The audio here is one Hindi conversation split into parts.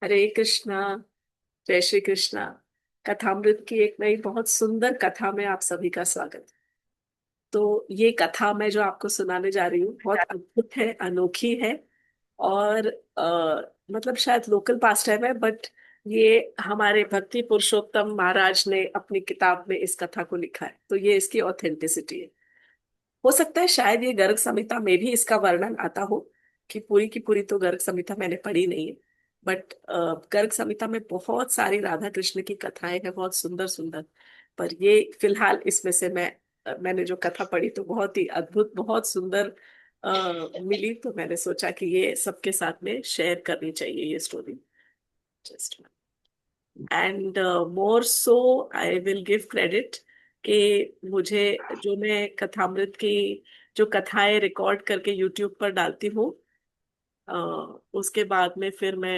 हरे कृष्णा। जय श्री कृष्णा। कथामृत की एक नई बहुत सुंदर कथा में आप सभी का स्वागत। तो ये कथा मैं जो आपको सुनाने जा रही हूँ बहुत अद्भुत है, अनोखी है। और मतलब शायद लोकल पास टाइम है, बट ये हमारे भक्ति पुरुषोत्तम महाराज ने अपनी किताब में इस कथा को लिखा है, तो ये इसकी ऑथेंटिसिटी है। हो सकता है शायद ये गर्ग संहिता में भी इसका वर्णन आता हो, कि पूरी की पूरी तो गर्ग संहिता मैंने पढ़ी नहीं है। बट गर्ग संहिता में बहुत सारी राधा कृष्ण की कथाएं हैं, बहुत सुंदर सुंदर। पर ये फिलहाल इसमें से मैंने जो कथा पढ़ी तो बहुत ही अद्भुत, बहुत सुंदर मिली, तो मैंने सोचा कि ये सबके साथ में शेयर करनी चाहिए ये story. Just and more so I will give credit कि मुझे, जो मैं कथामृत की जो कथाएं रिकॉर्ड करके यूट्यूब पर डालती हूँ, अ, उसके बाद में फिर मैं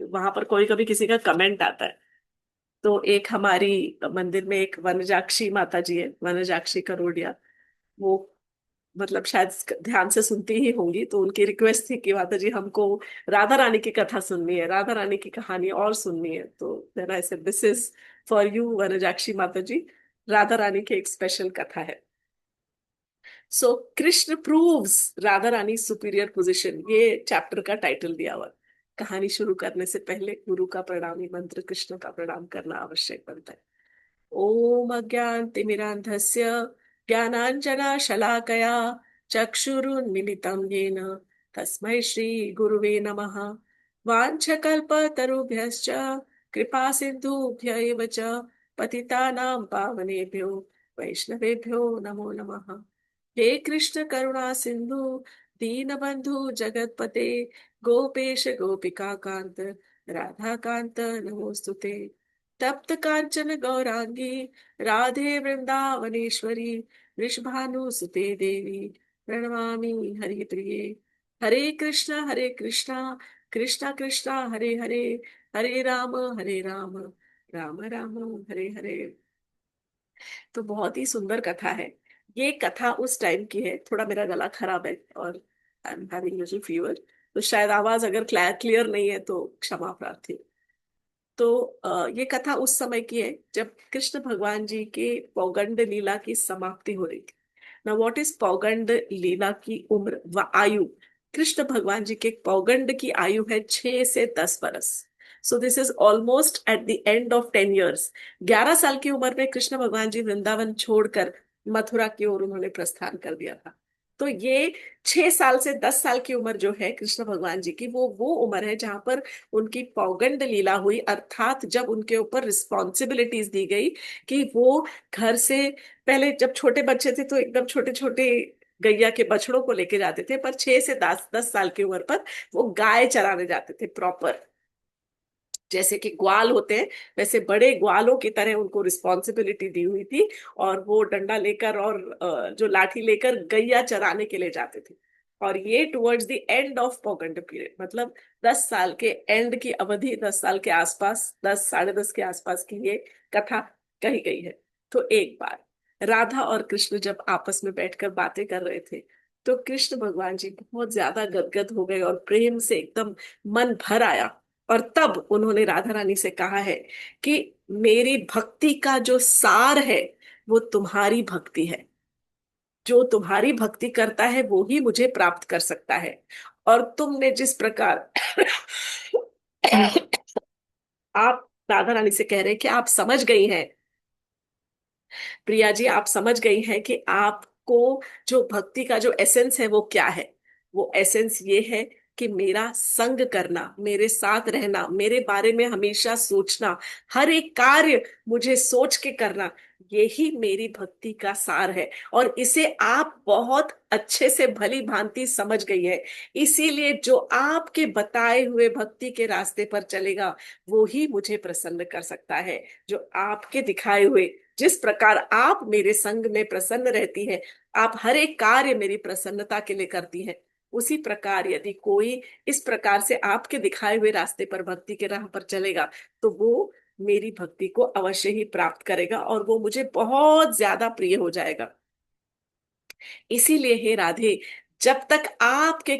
वहां पर कोई कभी किसी का कमेंट आता है। तो एक हमारी मंदिर में एक वनजाक्षी माता जी है, वनजाक्षी करोड़िया। वो मतलब शायद ध्यान से सुनती ही होंगी, तो उनकी रिक्वेस्ट थी कि माता जी हमको राधा रानी की कथा सुननी है, राधा रानी की कहानी और सुननी है। तो then I said this is for you Vanajakshi माता जी। राधा रानी की एक स्पेशल कथा है। So Krishna proves Radha Rani superior position, ये चैप्टर का टाइटल दिया हुआ है। कहानी शुरू करने से पहले गुरु का प्रणामी मंत्र कृष्ण का प्रणाम करना आवश्यक बनता है। ओम अज्ञानतिमिरान्धस्य ज्ञानाञ्जनशलाकया चक्षुरुन्मिलितं येन तस्मै श्रीगुरुवे नमः। वाञ्छकल्पतरुभ्यश्च कृपा सिन्धुभ्य एव च पतितानां पावनेभ्यो वैष्णवेभ्यो नमो नमः। हे कृष्ण करुणा सिंधु दीनबंधु जगतपते गोपेश गोपिका कांत राधा कांत नमोस्तुते। तप्त कांचन गौरांगी राधे वृंदावनेश्वरी वृषभानुसुते देवी प्रणमामि हरिप्रिये। हरे कृष्णा कृष्णा कृष्णा हरे हरे, हरे राम राम राम हरे हरे। तो बहुत ही सुंदर कथा है। ये कथा उस टाइम की है, थोड़ा मेरा गला खराब है और I am having little fever, तो शायद आवाज अगर क्लियर नहीं है तो क्षमा प्रार्थी। तो ये कथा उस समय की है जब कृष्ण भगवान जी के पौगंड लीला की समाप्ति हो रही थी। ना व्हाट इज पौगंड लीला की उम्र व आयु? कृष्ण भगवान जी के पौगंड की आयु है 6 से 10 वर्ष। So this is almost at the end of 10 years। 11 साल की उम्र में कृष्ण भगवान जी वृंदावन छोड़कर मथुरा की ओर उन्होंने प्रस्थान कर दिया था। तो ये 6 साल से 10 साल की उम्र जो है कृष्ण भगवान जी की, वो उम्र है जहां पर उनकी पौगंड लीला हुई, अर्थात जब उनके ऊपर रिस्पॉन्सिबिलिटीज दी गई कि वो घर से, पहले जब छोटे बच्चे थे तो एकदम छोटे छोटे गैया के बछड़ों को लेके जाते थे, पर 6 से 10 साल की उम्र पर वो गाय चराने जाते थे प्रॉपर। जैसे कि ग्वाल होते हैं, वैसे बड़े ग्वालों की तरह उनको रिस्पॉन्सिबिलिटी दी हुई थी। और वो डंडा लेकर और जो लाठी लेकर गैया चराने के लिए जाते थे। और ये टुवर्ड्स द एंड ऑफ पौगंड पीरियड, मतलब 10 साल के एंड की अवधि, 10 साल के आसपास, 10 साढ़े 10 के आसपास की ये कथा कही गई है। तो एक बार राधा और कृष्ण जब आपस में बैठकर बातें कर रहे थे, तो कृष्ण भगवान जी बहुत ज्यादा गदगद हो गए और प्रेम से एकदम मन भर आया। और तब उन्होंने राधा रानी से कहा है कि मेरी भक्ति का जो सार है वो तुम्हारी भक्ति है। जो तुम्हारी भक्ति करता है वो ही मुझे प्राप्त कर सकता है। और तुमने जिस प्रकार आप राधा रानी से कह रहे हैं कि आप समझ गई हैं, प्रिया जी आप समझ गई हैं कि आपको जो भक्ति का जो एसेंस है वो क्या है। वो एसेंस ये है कि मेरा संग करना, मेरे साथ रहना, मेरे बारे में हमेशा सोचना, हर एक कार्य मुझे सोच के करना, यही मेरी भक्ति का सार है। और इसे आप बहुत अच्छे से भली भांति समझ गई है। इसीलिए जो आपके बताए हुए भक्ति के रास्ते पर चलेगा वो ही मुझे प्रसन्न कर सकता है। जो आपके दिखाए हुए, जिस प्रकार आप मेरे संग में प्रसन्न रहती हैं, आप हर एक कार्य मेरी प्रसन्नता के लिए करती हैं, उसी प्रकार यदि कोई इस प्रकार से आपके दिखाए हुए रास्ते पर, भक्ति के राह पर चलेगा, तो वो मेरी भक्ति को अवश्य ही प्राप्त करेगा और वो मुझे बहुत ज्यादा प्रिय हो जाएगा। इसीलिए हे राधे, जब तक आपके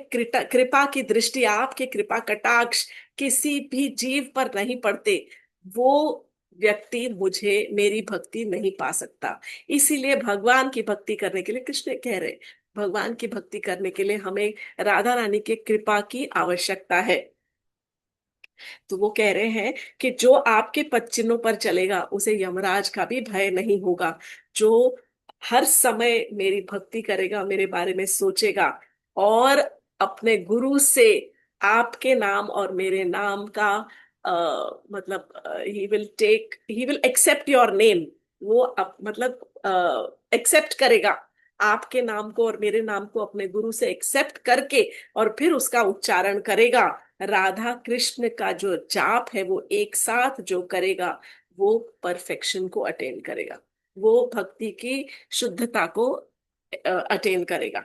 कृपा की दृष्टि, आपके कृपा कटाक्ष किसी भी जीव पर नहीं पड़ते, वो व्यक्ति मुझे, मेरी भक्ति नहीं पा सकता। इसीलिए भगवान की भक्ति करने के लिए कृष्ण कह रहे, भगवान की भक्ति करने के लिए हमें राधा रानी के कृपा की आवश्यकता है। तो वो कह रहे हैं कि जो आपके पद चिन्हों पर चलेगा उसे यमराज का भी भय नहीं होगा। जो हर समय मेरी भक्ति करेगा, मेरे बारे में सोचेगा, और अपने गुरु से आपके नाम और मेरे नाम का मतलब ही विल एक्सेप्ट योर नेम। वो मतलब एक्सेप्ट करेगा आपके नाम को और मेरे नाम को, अपने गुरु से एक्सेप्ट करके और फिर उसका उच्चारण करेगा। राधा कृष्ण का जो जाप है वो एक साथ जो करेगा, वो परफेक्शन को अटेन करेगा, वो भक्ति की शुद्धता को अटेन करेगा।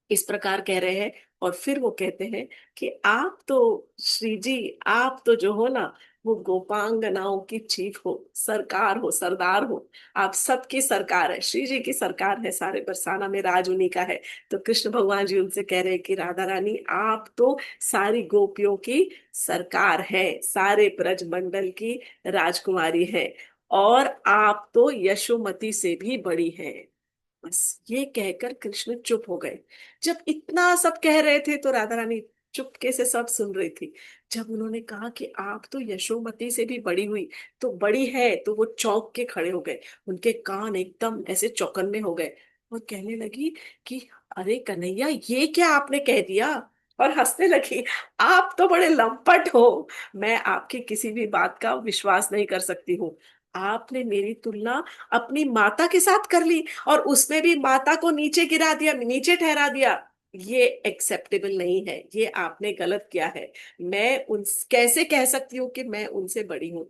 इस प्रकार कह रहे हैं। और फिर वो कहते हैं कि आप तो श्री जी, आप तो जो हो ना, वो गोपांगनाओं की चीफ हो, सरकार हो, सरदार हो। आप सबकी सरकार है, श्री जी की सरकार है, सारे बरसाना में राज उन्हीं का है। तो कृष्ण भगवान जी उनसे कह रहे हैं कि राधा रानी, आप तो सारी गोपियों की सरकार है, सारे ब्रज मंडल की राजकुमारी है, और आप तो यशोमती से भी बड़ी हैं। बस ये कहकर कृष्ण चुप हो गए। जब इतना सब कह रहे थे तो राधा रानी चुपके से सब सुन रही थी। जब उन्होंने कहा कि आप तो यशोमती से भी बड़ी हुई, तो बड़ी है, तो वो चौंक के खड़े हो गए। उनके कान एकदम ऐसे चौकन्ने हो गए। और कहने लगी कि अरे कन्हैया, ये क्या आपने कह दिया। और हंसने लगी, आप तो बड़े लंपट हो, मैं आपकी किसी भी बात का विश्वास नहीं कर सकती हूँ। आपने मेरी तुलना अपनी माता के साथ कर ली, और उसमें भी माता को नीचे गिरा दिया, नीचे ठहरा दिया। ये एक्सेप्टेबल नहीं है, ये आपने गलत किया है। मैं उन कैसे कह सकती हूँ कि मैं उनसे बड़ी हूँ।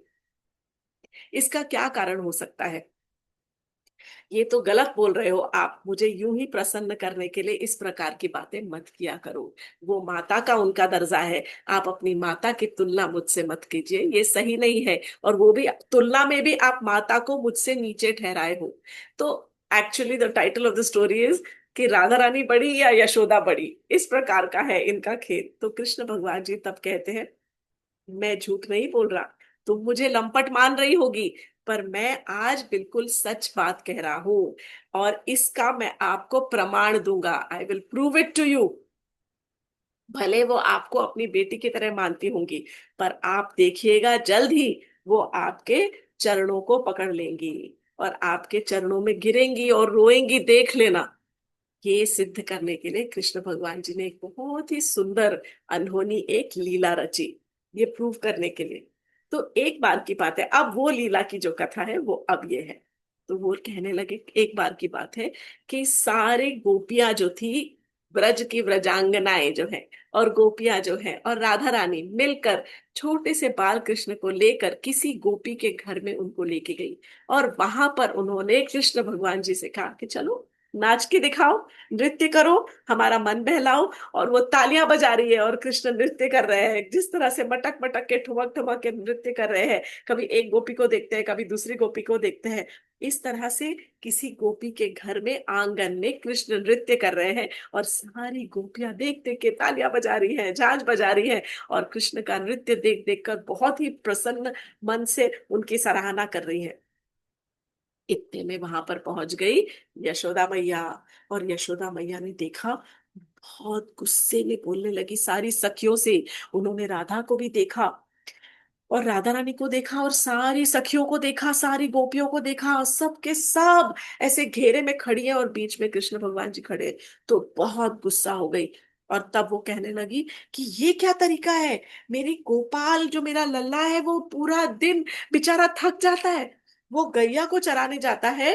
इसका क्या कारण हो सकता है। ये तो गलत बोल रहे हो आप, मुझे यूं ही प्रसन्न करने के लिए इस प्रकार की बातें मत किया करो। वो माता का उनका दर्जा है, आप अपनी माता की तुलना मुझसे मत कीजिए, ये सही नहीं है। और वो भी तुलना में भी आप माता को मुझसे नीचे ठहराए हो। तो actually the title of the story is कि राधा रानी बड़ी या यशोदा बड़ी, इस प्रकार का है इनका खेल। तो कृष्ण भगवान जी तब कहते हैं, मैं झूठ नहीं बोल रहा, तुम मुझे लंपट मान रही होगी, पर मैं आज बिल्कुल सच बात कह रहा हूं, और इसका मैं आपको प्रमाण दूंगा। I will prove it to you. भले वो आपको अपनी बेटी की तरह मानती होंगी, पर आप देखिएगा जल्द ही वो आपके चरणों को पकड़ लेंगी और आपके चरणों में गिरेंगी और रोएंगी, देख लेना। ये सिद्ध करने के लिए कृष्ण भगवान जी ने एक बहुत ही सुंदर अनहोनी एक लीला रची, ये प्रूव करने के लिए। तो एक बार की बात है, अब वो लीला की जो कथा है वो अब ये है। तो वो कहने लगे, एक बार की बात है कि सारे गोपियां जो थी, ब्रज की व्रजांगनाएं जो है, और गोपियां जो है, और राधा रानी मिलकर छोटे से बाल कृष्ण को लेकर किसी गोपी के घर में उनको लेके गई। और वहां पर उन्होंने कृष्ण भगवान जी से कहा कि चलो नाच के दिखाओ, नृत्य करो, हमारा मन बहलाओ। और वो तालियां बजा रही है और कृष्ण नृत्य कर रहे हैं, जिस तरह से मटक मटक के ठुमक ठुमक के नृत्य कर रहे हैं। कभी एक गोपी को देखते हैं, कभी दूसरी गोपी को देखते हैं। इस तरह से किसी गोपी के घर में आंगन में कृष्ण नृत्य कर रहे हैं, और सारी गोपियां देख देख के तालियां बजा रही हैं, झांझ बजा रही हैं, और कृष्ण का नृत्य देख देख कर बहुत ही प्रसन्न मन से उनकी सराहना कर रही हैं। इतने में वहां पर पहुंच गई यशोदा मैया। और यशोदा मैया ने देखा, बहुत गुस्से में बोलने लगी सारी सखियों से। उन्होंने राधा को भी देखा, और राधा रानी को देखा, और सारी सखियों को देखा, सारी गोपियों को देखा, सब के सब ऐसे घेरे में खड़ी है और बीच में कृष्ण भगवान जी खड़े। तो बहुत गुस्सा हो गई। और तब वो कहने लगी कि ये क्या तरीका है, मेरी गोपाल जो मेरा लल्ला है वो पूरा दिन बेचारा थक जाता है, वो गैया को चराने जाता है,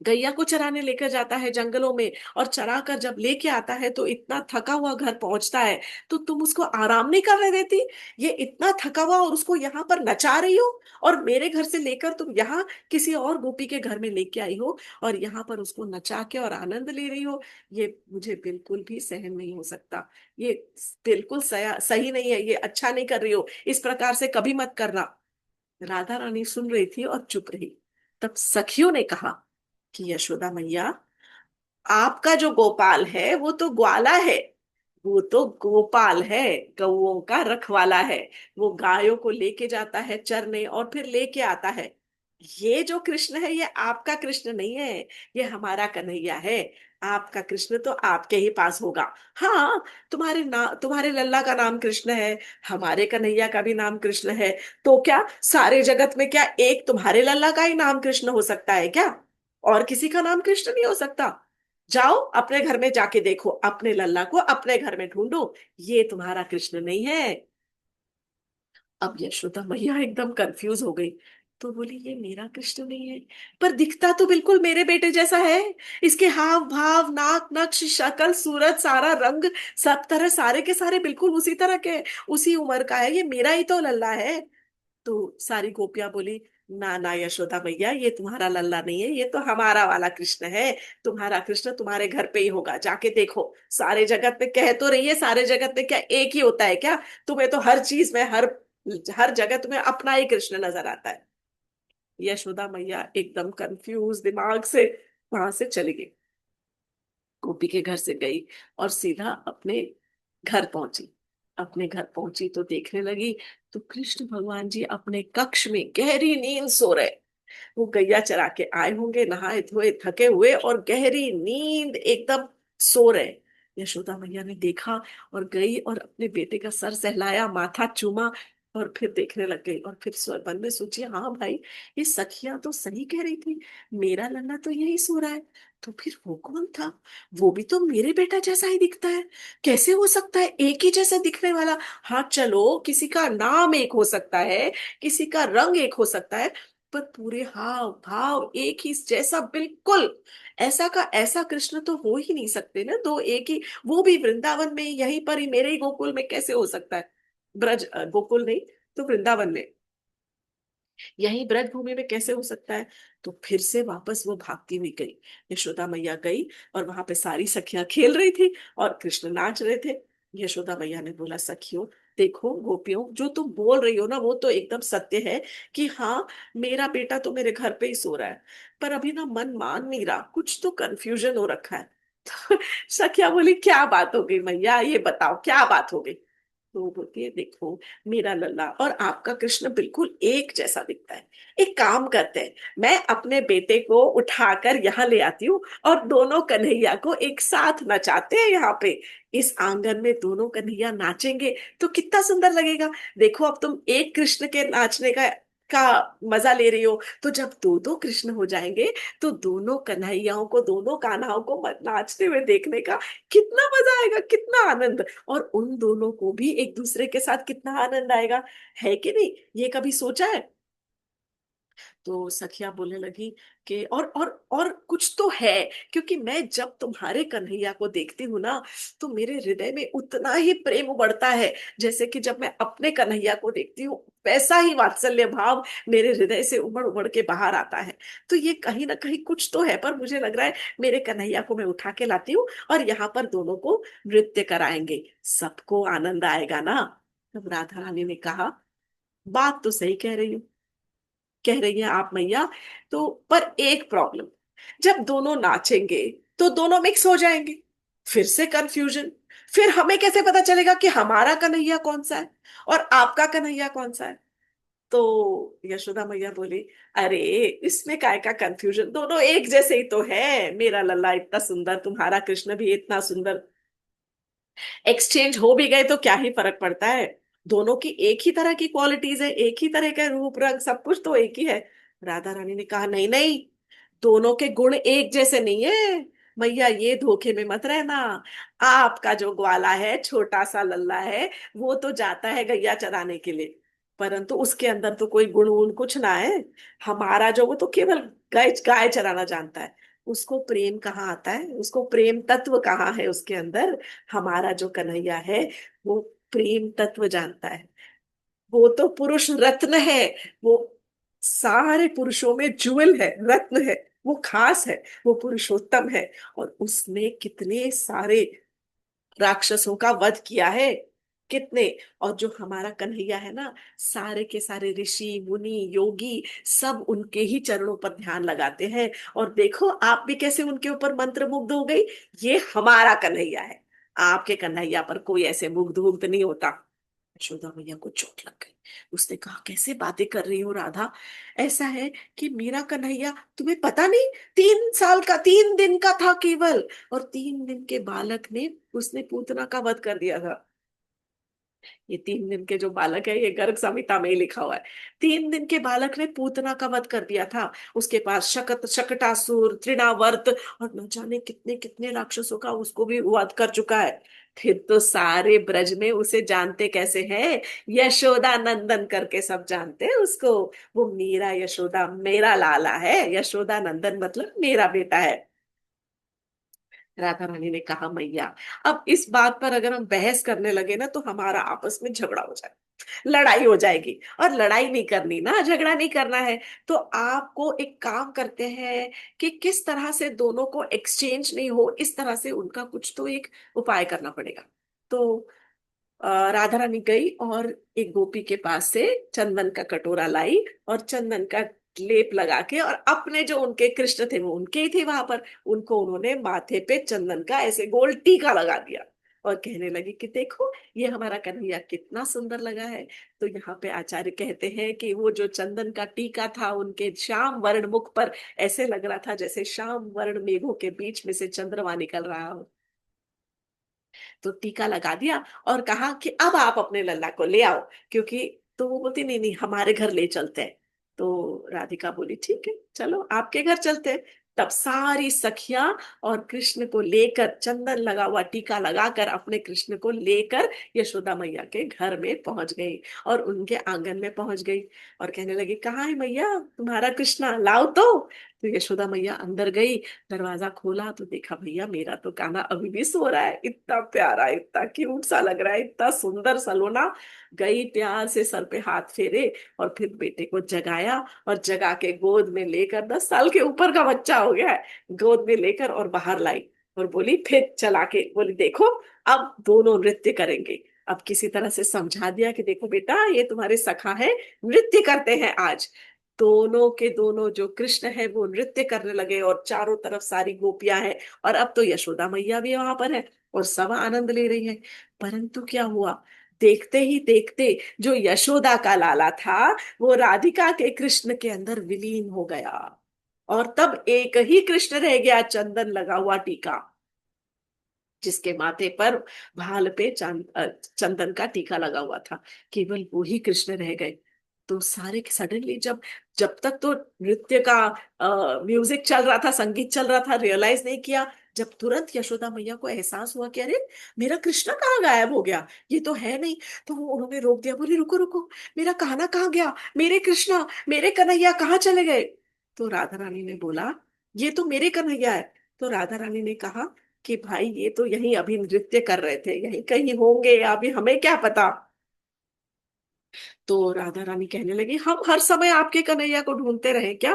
गैया को चराने लेकर जाता है जंगलों में, और चरा कर जब लेके आता है तो इतना थका हुआ घर पहुंचता है, तो तुम उसको आराम नहीं करने देती। ये इतना थका हुआ और उसको यहाँ पर नचा रही हो, और मेरे घर से लेकर तुम यहाँ किसी और गोपी के घर में लेके आई हो, और यहाँ पर उसको नचा के और आनंद ले रही हो। ये मुझे बिल्कुल भी सहन नहीं हो सकता। ये बिल्कुल सही नहीं है, ये अच्छा नहीं कर रही हो, इस प्रकार से कभी मत करना। राधा रानी सुन रही थी और चुप रही। तब सखियों ने कहा कि यशोदा मैया, आपका जो गोपाल है वो तो ग्वाला है, वो तो गोपाल है, गौओं का रखवाला है। वो गायों को लेके जाता है चरने और फिर लेके आता है। ये जो कृष्ण है ये आपका कृष्ण नहीं है, ये हमारा कन्हैया है। आपका कृष्ण तो आपके ही पास होगा। हाँ, तुम्हारे लल्ला का नाम कृष्ण है, हमारे कन्हैया का भी नाम कृष्ण है। तो क्या सारे जगत में क्या एक तुम्हारे लल्ला का ही नाम कृष्ण हो सकता है क्या? और किसी का नाम कृष्ण नहीं हो सकता? जाओ अपने घर में जाके देखो, अपने लल्ला को अपने घर में ढूंढो, ये तुम्हारा कृष्ण नहीं है। अब यशोदा मैया एकदम कंफ्यूज हो गई। तो बोली ये मेरा कृष्ण नहीं है, पर दिखता तो बिल्कुल मेरे बेटे जैसा है। इसके हाव भाव, नाक नक्श, शक्ल सूरत, सारा रंग, सब तरह सारे के सारे बिल्कुल उसी तरह के हैं, उसी उम्र का है, ये मेरा ही तो लल्ला है। तो सारी गोपियां बोली, ना ना यशोदा मैया, ये तुम्हारा लल्ला नहीं है, ये तो हमारा वाला कृष्ण है। तुम्हारा कृष्ण तुम्हारे घर पे ही होगा, जाके देखो। सारे जगत में कह तो रही है, सारे जगत में क्या एक ही होता है क्या? तुम्हें तो हर चीज में, हर हर जगह तुम्हें अपना ही कृष्ण नजर आता है। यशोदा मैया एकदम कंफ्यूज दिमाग से वहां से चली गई, गोपी के घर से गई और सीधा अपने घर पहुंची। अपने घर पहुंची तो देखने लगी, तो कृष्ण भगवान जी अपने कक्ष में गहरी नींद सो रहे। वो गैया चरा के आए होंगे, नहाए धोए थके हुए और गहरी नींद एकदम सो रहे। यशोदा मैया ने देखा और गई और अपने बेटे का सर सहलाया, माथा चूमा और फिर देखने लग गई। और फिर मन में सोची, हाँ भाई, ये सखियां तो सही कह रही थी, मेरा लल्ला तो यही सो रहा है। तो फिर वो कौन था? वो भी तो मेरे बेटा जैसा ही दिखता है। कैसे हो सकता है एक ही जैसा दिखने वाला? हाँ चलो, किसी का नाम एक हो सकता है, किसी का रंग एक हो सकता है, पर पूरे हाव भाव एक ही जैसा बिल्कुल, ऐसा का ऐसा कृष्ण तो हो ही नहीं सकते ना दो एक ही। वो भी वृंदावन में, यहीं पर ही मेरे ही गोकुल में कैसे हो सकता है? ब्रज गोकुल नहीं तो वृंदावन में, यही ब्रज भूमि में कैसे हो सकता है? तो फिर से वापस वो भागती हुई गई। यशोदा मैया गई और वहां पे सारी सखियां खेल रही थी और कृष्ण नाच रहे थे। यशोदा मैया ने बोला, सखियों देखो, गोपियों, जो तुम बोल रही हो ना वो तो एकदम सत्य है कि हाँ, मेरा बेटा तो मेरे घर पे ही सो रहा है, पर अभी ना मन मान नहीं रहा, कुछ तो कंफ्यूजन हो रखा है। तो सखिया बोली, क्या बात हो गई मैया, ये बताओ क्या बात हो गई? तो वो बोलती है, देखो, मेरा लल्ला और आपका कृष्ण बिल्कुल एक जैसा दिखता है। एक काम करते हैं, मैं अपने बेटे को उठाकर यहाँ ले आती हूँ और दोनों कन्हैया को एक साथ नचाते हैं यहाँ पे। इस आंगन में दोनों कन्हैया नाचेंगे तो कितना सुंदर लगेगा। देखो, अब तुम एक कृष्ण के नाचने का मजा ले रही हो, तो जब दो दो कृष्ण हो जाएंगे तो दोनों कन्हैयाओं को, दोनों कान्हाओं को नाचते हुए देखने का कितना मजा आएगा, कितना आनंद। और उन दोनों को भी एक दूसरे के साथ कितना आनंद आएगा, है कि नहीं? ये कभी सोचा है? तो सखिया बोलने लगी कि और कुछ तो है, क्योंकि मैं जब तुम्हारे कन्हैया को देखती हूँ ना, तो मेरे हृदय में उतना ही प्रेम उमड़ता है, जैसे कि जब मैं अपने कन्हैया को देखती हूँ वैसा ही वात्सल्य भाव मेरे हृदय से उमड़ उमड़ के बाहर आता है। तो ये कहीं ना कहीं कुछ तो है, पर मुझे लग रहा है मेरे कन्हैया को मैं उठा के लाती हूँ और यहाँ पर दोनों को नृत्य कराएंगे, सबको आनंद आएगा ना। तब राधा रानी ने कहा, बात तो सही कह रही हैं आप मैया, तो पर एक प्रॉब्लम, जब दोनों नाचेंगे तो दोनों मिक्स हो जाएंगे, फिर से कंफ्यूजन, फिर हमें कैसे पता चलेगा कि हमारा कन्हैया कौन सा है और आपका कन्हैया कौन सा है? तो यशोदा मैया बोली, अरे इसमें काय का कंफ्यूजन, दोनों एक जैसे ही तो है, मेरा लल्ला इतना सुंदर, तुम्हारा कृष्ण भी इतना सुंदर, एक्सचेंज हो भी गए तो क्या ही फर्क पड़ता है? दोनों की एक ही तरह की क्वालिटीज है, एक ही तरह का रूप रंग सब कुछ तो एक ही है। राधा रानी ने कहा, नहीं नहीं, दोनों के गुण एक जैसे नहीं है। मैया ये धोखे में मत रहना। आपका जो ग्वाला है, छोटा सा लल्ला है, वो तो जाता है गैया चराने के लिए, परंतु उसके अंदर तो कोई गुण वुण कुछ ना है। हमारा जो, वो तो केवल गाय गाय चराना जानता है, उसको प्रेम कहाँ आता है, उसको प्रेम तत्व कहाँ है उसके अंदर? हमारा जो कन्हैया है वो प्रेम तत्व जानता है, वो तो पुरुष रत्न है, वो सारे पुरुषों में ज्वेल है, रत्न है, वो खास है, वो पुरुषोत्तम है। और उसने कितने सारे राक्षसों का वध किया है, कितने। और जो हमारा कन्हैया है ना, सारे के सारे ऋषि मुनि योगी सब उनके ही चरणों पर ध्यान लगाते हैं। और देखो आप भी कैसे उनके ऊपर मंत्र मुग्ध हो गई। ये हमारा कन्हैया है। आपके कन्हैया पर कोई ऐसे मुग्ध मुग्ध नहीं होता। यशोदा मैया को चोट लग गई। उसने कहा कैसे बातें कर रही हो राधा। ऐसा है कि मेरा कन्हैया तुम्हें पता नहीं, 3 साल का, 3 दिन का था केवल। और 3 दिन के बालक ने उसने पूतना का वध कर दिया था। ये 3 दिन के जो बालक है, ये गर्ग संहिता में ही लिखा हुआ है। 3 दिन के बालक ने पूतना का वध कर दिया था। उसके पास शकटासुर, तृणावर्त और न जाने कितने कितने राक्षसों का उसको भी वध कर चुका है। फिर तो सारे ब्रज में उसे जानते कैसे हैं, यशोदा नंदन करके सब जानते हैं उसको। वो मेरा यशोदा मेरा लाला है, यशोदा नंदन मतलब मेरा बेटा है। राधा रानी ने कहा मैया, अब इस बात पर अगर हम बहस करने लगे ना तो हमारा आपस में झगड़ा हो जाए, लड़ाई हो जाएगी। और लड़ाई नहीं करनी ना, झगड़ा नहीं करना है। तो आपको एक काम करते हैं कि किस तरह से दोनों को एक्सचेंज नहीं हो, इस तरह से उनका कुछ तो एक उपाय करना पड़ेगा। तो राधा रानी गई और एक गोपी के पास से चंदन का कटोरा लाई और चंदन का लेप लगा के, और अपने जो उनके कृष्ण थे वो उनके ही थे वहां पर, उनको उन्होंने माथे पे चंदन का ऐसे गोल टीका लगा दिया। और कहने लगी कि देखो ये हमारा कन्हैया कितना सुंदर लगा है। तो यहाँ पे आचार्य कहते हैं कि वो जो चंदन का टीका था उनके श्याम वर्ण मुख पर ऐसे लग रहा था जैसे श्याम वर्ण मेघों के बीच में से चंद्रमा निकल रहा हो। तो टीका लगा दिया और कहा कि अब आप अपने लल्ला को ले आओ, क्योंकि तो वो बोलती नहीं नहीं हमारे घर ले चलते हैं। तो राधिका बोली ठीक है चलो आपके घर चलते हैं। तब सारी सखियां और कृष्ण को लेकर, चंदन लगा हुआ टीका लगाकर अपने कृष्ण को लेकर यशोदा मैया के घर में पहुंच गई और उनके आंगन में पहुंच गई। और कहने लगी कहाँ है मैया तुम्हारा कृष्णा, लाओ तो यशोदा मैया अंदर गई। दरवाजा खोला तो देखा भैया मेरा तो कान्हा अभी भी सो रहा है, इतना प्यारा, इतना क्यूट सा लग रहा है, इतना सुंदर सलोना। गई प्यार से सर पे हाथ फेरे और फिर बेटे को जगाया और जगा के गोद में लेकर, 10 साल के ऊपर का बच्चा हो गया है, गोद में लेकर और बाहर लाई। और बोली फिर चला के बोली देखो अब दोनों नृत्य करेंगे। अब किसी तरह से समझा दिया कि देखो बेटा ये तुम्हारे सखा है, नृत्य करते हैं आज। दोनों के दोनों जो कृष्ण है वो नृत्य करने लगे और चारों तरफ सारी गोपियां हैं। और अब तो यशोदा मैया भी वहां पर है और सब आनंद ले रही है। परंतु क्या हुआ, देखते ही देखते जो यशोदा का लाला था वो राधिका के कृष्ण के अंदर विलीन हो गया। और तब एक ही कृष्ण रह गया, चंदन लगा हुआ टीका, जिसके माथे पर भाल पे चंदन का टीका लगा हुआ था। केवल वो ही कृष्ण रह गए। तो सारे सडनली जब जब तक तो नृत्य का म्यूजिक चल रहा था, संगीत चल रहा था, रियलाइज नहीं किया। जब तुरंत यशोदा मैया को एहसास हुआ कि अरे मेरा कृष्णा कहाँ गायब हो गया, ये तो है नहीं। तो उन्होंने रोक दिया, बोली रुको रुको, मेरा कान्हा कहाँ गया, मेरे कृष्णा मेरे कन्हैया कहाँ चले गए। तो राधा रानी ने बोला ये तो मेरे कन्हैया है। तो राधा रानी ने कहा कि भाई ये तो यहीं अभी नृत्य कर रहे थे, यहीं कहीं होंगे, अभी हमें क्या पता। तो राधा रानी कहने लगी हम हर समय आपके कन्हैया को ढूंढते रहे क्या,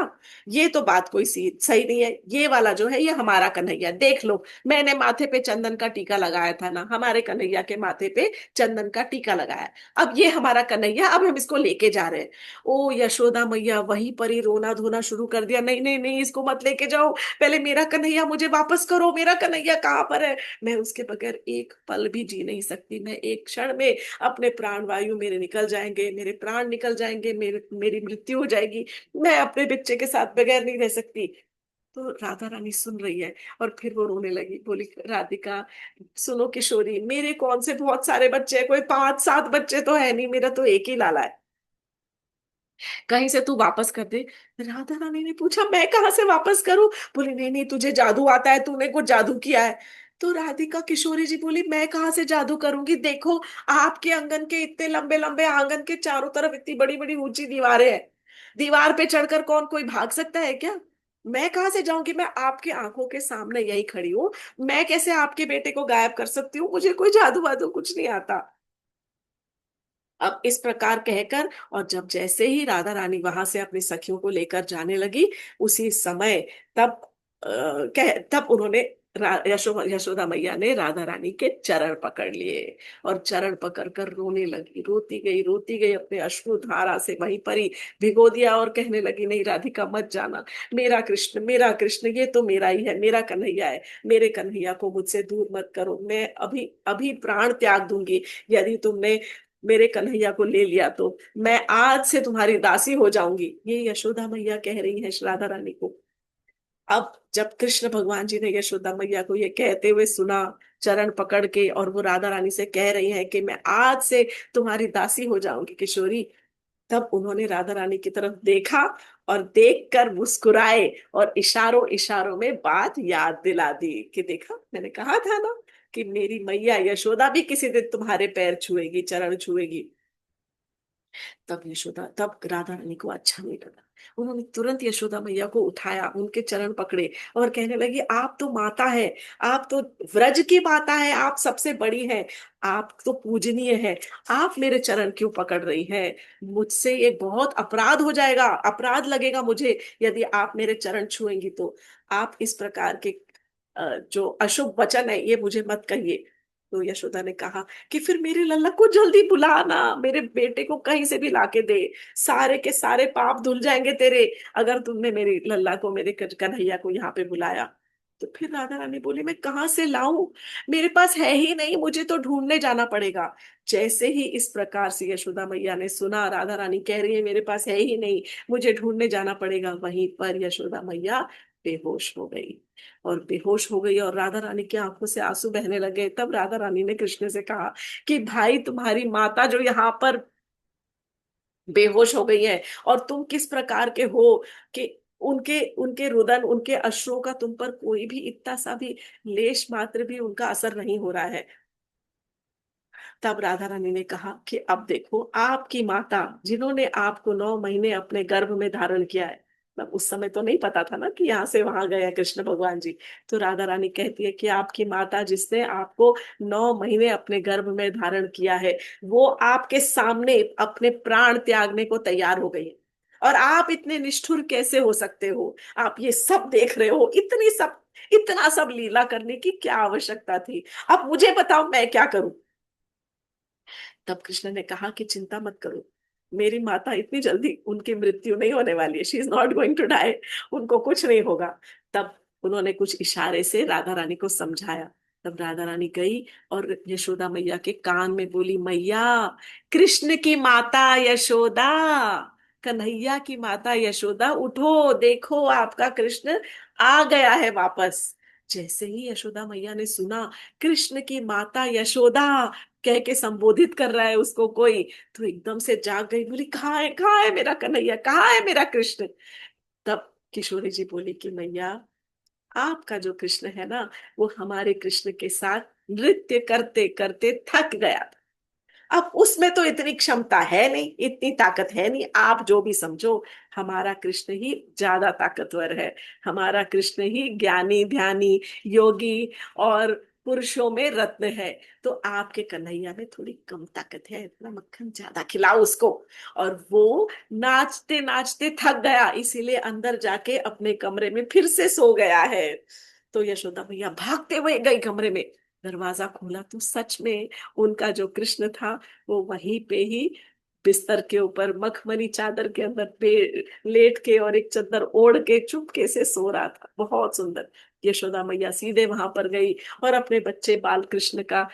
ये तो बात कोई सही नहीं है। ये वाला जो है ये हमारा कन्हैया, देख लो मैंने माथे पे चंदन का टीका लगाया था ना, हमारे कन्हैया के माथे पे चंदन का टीका लगाया। अब ये हमारा कन्हैया, अब हम इसको लेके जा रहे हैं। ओ यशोदा मैया वहीं पर ही रोना धोना शुरू कर दिया, नहीं नहीं नहीं इसको मत लेके जाओ, पहले मेरा कन्हैया मुझे वापस करो, मेरा कन्हैया कहाँ पर है, मैं उसके बगैर एक पल भी जी नहीं सकती, मैं एक क्षण में अपने प्राण वायु मेरे निकल जाएंगे, मेरे प्राण निकल जाएंगे, मेरी मृत्यु हो जाएगी, मैं अपने बच्चे के साथ बगैर नहीं रह सकती। तो राधा रानी सुन रही है और फिर वो रोने लगी, बोली राधिका सुनो किशोरी, मेरे कौन से बहुत सारे बच्चे हैं, कोई 5-7 बच्चे तो है नहीं, मेरा तो एक ही लाला है, कहीं से तू वापस कर दे। राधा रानी ने पूछा मैं कहाँ से वापस करूं। बोली नहीं नहीं तुझे जादू आता है, तूने कुछ जादू किया है। तो राधिका किशोरी जी बोली मैं कहाँ से जादू करूंगी, देखो आपके आंगन के इतने लंबे लंबे आंगन के चारों तरफ इतनी बड़ी बड़ी ऊंची दीवारें हैं, दीवार पे चढ़कर कौन कोई भाग सकता है क्या, मैं कहाँ से जाऊंगी, मैं आपके आंखों के सामने यही खड़ी हूँ, मैं कैसे आपके बेटे को गायब कर सकती हूँ, मुझे कोई जादू वादू कुछ नहीं आता। अब इस प्रकार कहकर, और जब जैसे ही राधा रानी वहां से अपनी सखियों को लेकर जाने लगी, उसी समय तब तब उन्होंने यशोदा मैया ने राधा रानी के चरण पकड़ लिए और चरण पकड़ कर रोने लगी, रोती गई, अपने अश्रु धारा से वहीं पर ही भिगो दिया और कहने लगी, नहीं राधिका मत जाना, मेरा कृष्ण ये तो मेरा ही है, मेरा कन्हैया है, मेरे कन्हैया को मुझसे दूर मत करो, मैं अभी अभी प्राण त्याग दूंगी यदि तुमने मेरे कन्हैया को ले लिया तो, मैं आज से तुम्हारी दासी हो जाऊंगी। ये यशोदा मैया कह रही है राधा रानी को। अब जब कृष्ण भगवान जी ने यशोदा मैया को ये कहते हुए सुना, चरण पकड़ के, और वो राधा रानी से कह रही हैं कि मैं आज से तुम्हारी दासी हो जाऊंगी किशोरी, तब उन्होंने राधा रानी की तरफ देखा और देखकर मुस्कुराए और इशारों इशारों में बात याद दिला दी कि देखा मैंने कहा था ना कि मेरी मैया यशोदा भी किसी दिन तुम्हारे पैर छुएगी, चरण छुएगी। तब राधा रानी को अच्छा नहीं लगा। उन्होंने तुरंत यशोदा मैया को उठाया, उनके चरण पकड़े और कहने लगी, आप तो माता है, आप तो व्रज की माता है, आप सबसे बड़ी हैं, आप तो पूजनीय है, आप मेरे चरण क्यों पकड़ रही हैं? मुझसे ये बहुत अपराध हो जाएगा, अपराध लगेगा मुझे यदि आप मेरे चरण छुएंगी तो। आप इस प्रकार के जो अशुभ वचन है ये मुझे मत कहिए। तो यशोदा ने कहा कि फिर मेरे लल्ला को जल्दी बुलाना, मेरे बेटे को कहीं से भी लाके दे, सारे के सारे पाप धुल जाएंगे तेरे, अगर तुमने मेरी लल्ला को, मेरे कन्हैया को यहाँ पे बुलाया। तो फिर राधा रानी बोली, मैं कहाँ से लाऊं, मेरे पास है ही नहीं, मुझे तो ढूंढने जाना पड़ेगा। जैसे ही इस प्रकार से यशोदा मैया ने सुना राधा रानी कह रही है मेरे पास है ही नहीं, मुझे ढूंढने जाना पड़ेगा, वहीं पर यशोदा मैया बेहोश हो गई। और बेहोश हो गई और राधा रानी की आंखों से आंसू बहने लगे। तब राधा रानी ने कृष्ण से कहा कि भाई, तुम्हारी माता जो यहाँ पर बेहोश हो गई है, और तुम किस प्रकार के हो कि उनके उनके रुदन, उनके अश्रुओं का तुम पर कोई भी इतना सा भी लेश मात्र भी उनका असर नहीं हो रहा है। तब राधा रानी ने कहा कि अब देखो, आपकी माता जिन्होंने आपको 9 महीने अपने गर्भ में धारण किया है, मतलब उस समय तो नहीं पता था ना कि यहाँ से वहां गए हैं कृष्ण भगवान जी। तो राधा रानी कहती है कि आपकी माता जिसने आपको 9 महीने अपने गर्भ में धारण किया है, वो आपके सामने अपने प्राण त्यागने को तैयार हो गई है, और आप इतने निष्ठुर कैसे हो सकते हो? आप ये सब देख रहे हो, इतना सब लीला करने की क्या आवश्यकता थी? अब मुझे बताओ मैं क्या करूं? तब कृष्ण ने कहा कि चिंता मत करो, मेरी माता इतनी जल्दी उनकी मृत्यु नहीं होने वाली है, she is not going to die, उनको कुछ नहीं होगा। तब उन्होंने कुछ इशारे से राधा रानी को समझाया। तब राधा रानी गई और यशोदा मैया के कान में बोली, मैया, कृष्ण की माता यशोदा, कन्हैया की माता यशोदा, उठो, देखो आपका कृष्ण आ गया है वापस। जैसे ही यशोदा मैया ने सुना कृष्ण की माता यशोदा कह के संबोधित कर रहा है उसको कोई, तो एकदम से जाग गई, बोली, कहाँ है मेरा कन्हैया, कहाँ है मेरा कृष्ण? तब किशोरी जी बोली कि मैया, आपका जो कृष्ण है ना, वो हमारे कृष्ण के साथ नृत्य करते करते थक गया, अब उसमें तो इतनी क्षमता है नहीं, इतनी ताकत है नहीं, आप जो भी समझो, हमारा कृष्ण ही ज्यादा ताकतवर है, हमारा कृष्ण ही ज्ञानी ध्यानी योगी और पुरुषों में रत्न है। तो आपके कन्हैया में थोड़ी कम ताकत है, इतना मक्खन ज्यादा खिलाओ उसको। और वो नाचते नाचते थक गया, इसीलिए अंदर जाके अपने कमरे में फिर से सो गया है। तो यशोदा मैया भागते हुए गई कमरे में, दरवाजा खोला तो सच में उनका जो कृष्ण था वो वहीं पे ही बिस्तर के ऊपर मखमली चादर के अंदर पे लेट के और एक चादर ओढ़ के चुपके से सो रहा था, बहुत सुंदर। यशोदा मैया सीधे वहां पर गई और अपने बच्चे बाल कृष्ण का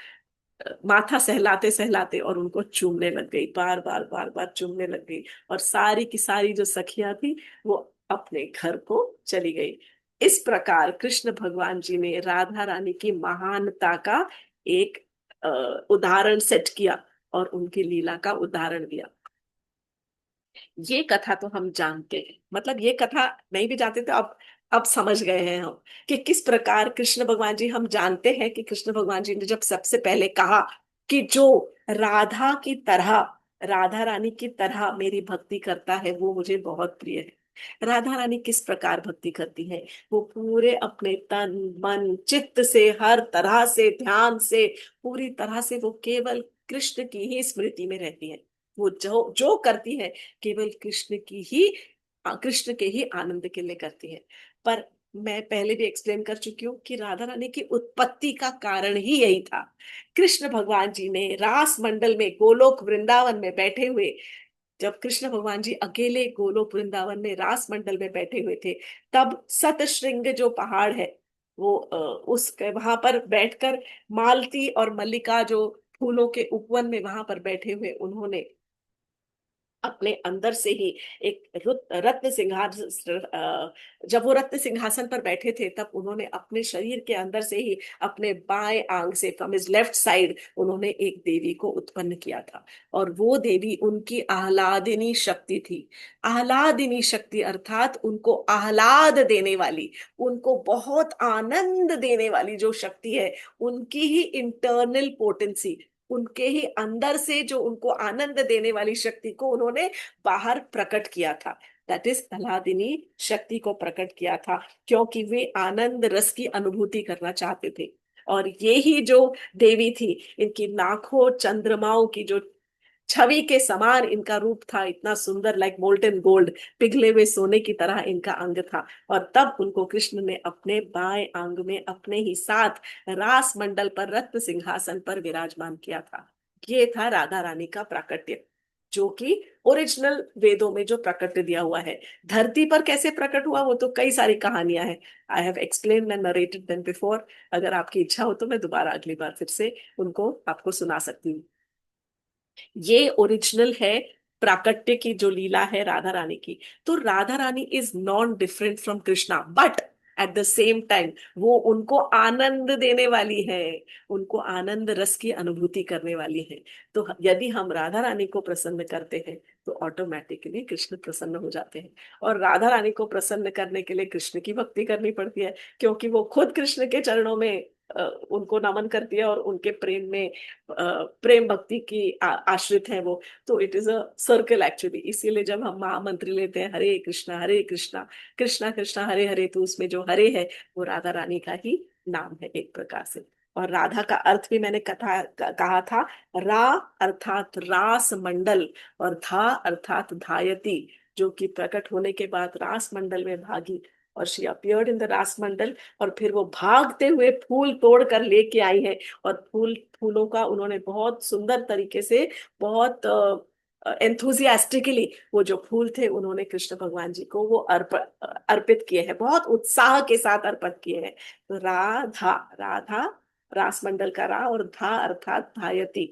माथा सहलाते सहलाते और उनको चूमने लग गई, बार बार बार बार चूमने लग गई। और सारी की सारी जो सखियां थी वो अपने घर को चली गई। इस प्रकार कृष्ण भगवान जी ने राधा रानी की महानता का एक अ, उदाहरण सेट किया और उनकी लीला का उदाहरण दिया। ये कथा तो हम जानते हैं, मतलब ये कथा नहीं भी जानते तो अब समझ गए हैं हम कि किस प्रकार कृष्ण भगवान जी, हम जानते हैं कि कृष्ण भगवान जी ने जब सबसे पहले कहा कि जो राधा की तरह, राधा रानी की तरह मेरी भक्ति करता है वो मुझे बहुत प्रिय है। राधा रानी किस प्रकार भक्ति करती है? वो पूरे अपने तन मन चित्त से, हर तरह से, ध्यान से, पूरी तरह से वो केवल कृष्ण की ही स्मृति में रहती है। वो जो जो करती है केवल कृष्ण के ही आनंद के लिए करती है। पर मैं पहले भी एक्सप्लेन कर चुकी हूँ कि राधा रानी की उत्पत्ति का कारण ही यही था। कृष्ण भगवान जी ने रास मंडल में गोलोक वृंदावन में बैठे हुए, जब कृष्ण भगवान जी अकेले गोलोक वृंदावन में रास मंडल में बैठे हुए थे, तब सतशृंग जो पहाड़ है, वो उस वहां पर बैठकर मालती और मल्लिका जो फूलों के उपवन में वहां पर बैठे हुए, उन्होंने अपने अंदर से ही एक रत्न सिंहासन, जब वो रत्न सिंहासन पर बैठे थे, तब उन्होंने अपने शरीर के अंदर से ही अपने बाएं आंग से, फ्रॉम हिज लेफ्ट साइड, उन्होंने एक देवी को उत्पन्न किया था। और वो देवी उनकी आह्लादिनी शक्ति थी। आह्लादिनी शक्ति अर्थात उनको आह्लाद देने वाली, उनको बहुत आनंद देने वाली जो शक्ति है, उनकी ही इंटरनल पोटेंसी, उनके ही अंदर से जो उनको आनंद देने वाली शक्ति को उन्होंने बाहर प्रकट किया था। दैट इज आह्लादिनी शक्ति को प्रकट किया था, क्योंकि वे आनंद रस की अनुभूति करना चाहते थे। और ये ही जो देवी थी, इनकी लाखों चंद्रमाओं की जो छवि के समान इनका रूप था, इतना सुंदर, लाइक मोल्टन गोल्ड, पिघले हुए सोने की तरह इनका अंग था। और तब उनको कृष्ण ने अपने बाएं अंग में अपने ही साथ रास मंडल पर रत्न सिंहासन पर विराजमान किया था। ये था राधा रानी का प्राकट्य, जो कि ओरिजिनल वेदों में जो प्रकट दिया हुआ है। धरती पर कैसे प्रकट हुआ, वो तो कई सारी कहानियां हैं। I have explain and narrated them before. अगर आपकी इच्छा हो तो मैं दोबारा अगली बार फिर से उनको आपको सुना सकती हूँ। ये ओरिजिनल है प्राकट्य की जो लीला है राधा रानी की। तो Radha Rani is non different from Krishna, but at the same time वो उनको आनंद देने वाली है, उनको आनंद रस की अनुभूति करने वाली है। तो यदि हम राधा रानी को प्रसन्न करते हैं, तो ऑटोमेटिकली कृष्ण प्रसन्न हो जाते हैं। और राधा रानी को प्रसन्न करने के लिए कृष्ण की भक्ति करनी पड़ती है, क्योंकि वो खुद कृष्ण के चरणों में उनको नमन करती है, और उनके प्रेम में प्रेम भक्ति की आश्रित है वो। तो it is a circle actually. इसीलिए जब हम महामंत्र लेते हैं हरे कृष्णा कृष्णा कृष्णा हरे हरे, तो उसमें जो हरे है वो राधा रानी का ही नाम है एक प्रकार से। और राधा का अर्थ भी मैंने कहा था। रा अर्थात रास मंडल, और धा अर्थात धायती, जो कि प्रकट होने के बाद रास मंडल में भागी। और शी अपियर्ड इन द रास मंडल, और फिर वो भागते हुए फूल तोड़ कर लेके आई है। और फूलों का उन्होंने बहुत सुंदर तरीके से, बहुत एंथुजियास्टिकली, वो जो फूल थे उन्होंने कृष्ण भगवान जी को वो अर्पित किए हैं, बहुत उत्साह के साथ अर्पित किए हैं। तो राधा, राधा रास मंडल का रा, और धा अर्थात धायती।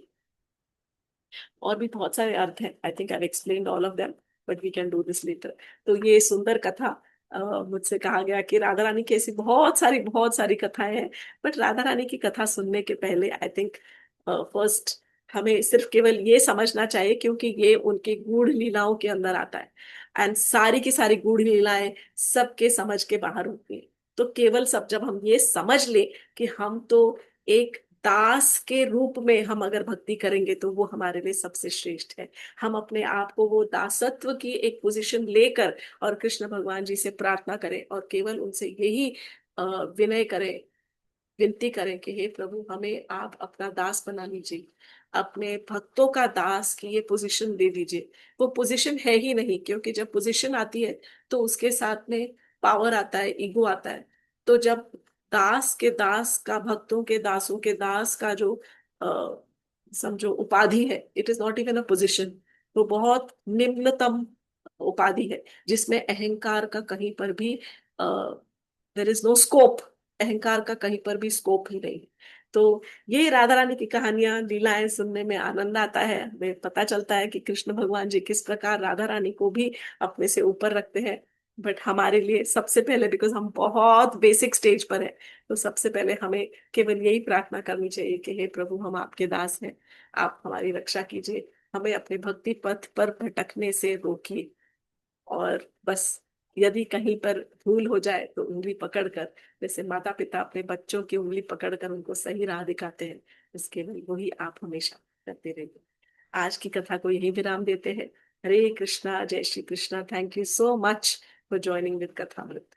और भी बहुत सारे अर्थ हैं। I think I explained all of them, but we can do this later. तो ये सुंदर कथा, मुझसे कहा गया कि राधा रानी की ऐसी बहुत सारी कथाएं हैं। बट राधा रानी की कथा सुनने के पहले आई थिंक फर्स्ट हमें सिर्फ केवल ये समझना चाहिए, क्योंकि ये उनकी गूढ़ लीलाओं के अंदर आता है। एंड सारी की सारी गूढ़ लीलाएं सबके समझ के बाहर होती है। तो केवल सब जब हम ये समझ ले कि हम तो एक दास के रूप में हम अगर भक्ति करेंगे, तो वो हमारे लिए सबसे श्रेष्ठ है। हम अपने आप को वो दासत्व की एक पोजीशन लेकर और कृष्ण भगवान जी से प्रार्थना करें, और केवल उनसे यही विनय करें, विनती करें कि हे प्रभु, हमें आप अपना दास बना लीजिए, अपने भक्तों का दास की ये पोजीशन दे दीजिए। वो पोजीशन है ही नहीं, क्योंकि जब पोजीशन आती है तो उसके साथ में पावर आता है, ईगो आता है। तो जब दास के दास का, भक्तों के दासों के दास का जो समझो उपाधि है, it is not even a position. वो बहुत निम्नतम उपाधि है, जिसमें अहंकार का कहीं पर भी, देर इज नो स्कोप, अहंकार का कहीं पर भी स्कोप ही नहीं। तो ये राधा रानी की कहानियां, लीलाएं सुनने में आनंद आता है। हमें पता चलता है कि कृष्ण भगवान जी किस प्रकार राधा रानी को भी अपने से ऊपर रखते हैं। बट हमारे लिए सबसे पहले, बिकॉज हम बहुत बेसिक स्टेज पर हैं, तो सबसे पहले हमें केवल यही प्रार्थना करनी चाहिए कि हे प्रभु, हम आपके दास हैं, आप हमारी रक्षा कीजिए, हमें अपने भक्ति पथ पर भटकने से रोकिए। और बस यदि कहीं पर भूल हो जाए तो उंगली पकड़कर, जैसे माता पिता अपने बच्चों की उंगली पकड़कर उनको सही राह दिखाते हैं, इसके लिए वही आप हमेशा करते रहिए। आज की कथा को यही विराम देते हैं। हरे कृष्णा, जय Shri Krishna. Thank you so much for joining with कथामृत।